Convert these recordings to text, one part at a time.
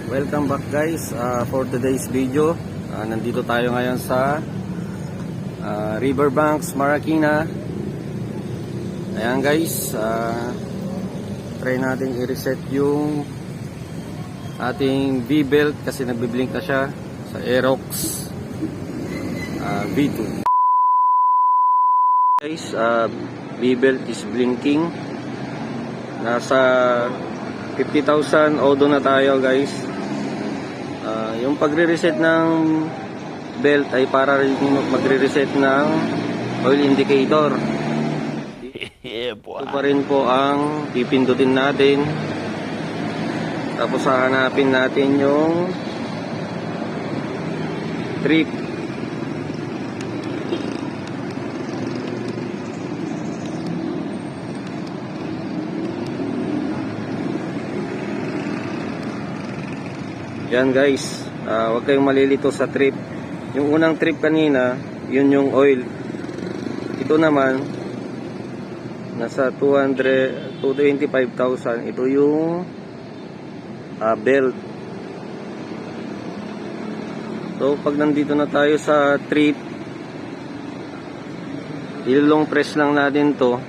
Welcome back guys for today's video. Nandito tayo ngayon sa Riverbanks, Marikina. Ayan guys, try natin i-reset yung ating V-belt kasi nagbiblink na siya sa Aerox V2. Guys, V-belt is blinking. Nasa 50,000 odo na tayo guys. Yung pagre-reset ng belt ay para rin magre-reset ng oil indicator. Ito pa rin po ang pipindutin natin. Tapos hahanapin natin yung trip. Yan guys, huwag kayong malilito sa trip. Yung unang trip kanina, yun yung oil. Ito naman nasa 225,000. Ito yung belt. So pag nandito na tayo sa trip, ilong press lang natin to.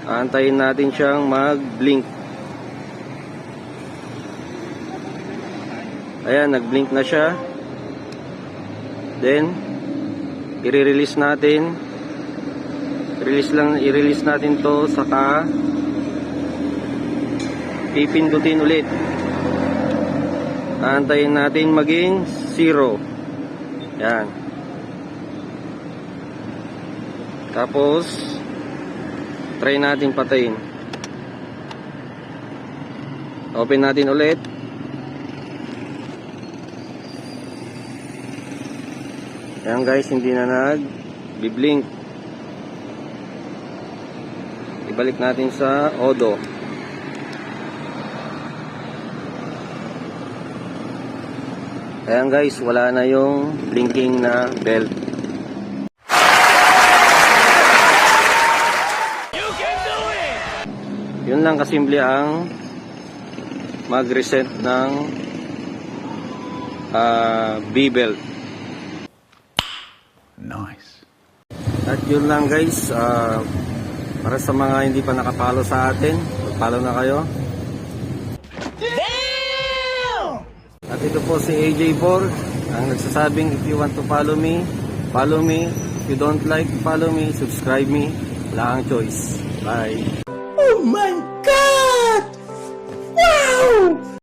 Aantayin natin siyang mag-blink. Ayan, nag-blink na siya. Then i-release natin. I-release natin to, saka pipindutin ulit. Aantayin natin maging 0. Yan. Tapos try natin patayin. Open natin ulit. Yan guys, hindi na nag-blink. Ibalik natin sa odo. Ayan guys, wala na yung blinking na belt. You can do it! Yun lang kasimple ang mag-reset ng V-belt. Nice. At yun lang guys, para sa mga hindi pa nakapalo sa atin, mag-follow na kayo. Damn! At ito po si AJ4 ang nagsasabing, if you want to follow me, follow me. If you don't like, follow me, subscribe me. Wala kang choice. Bye. Oh my God! Wow!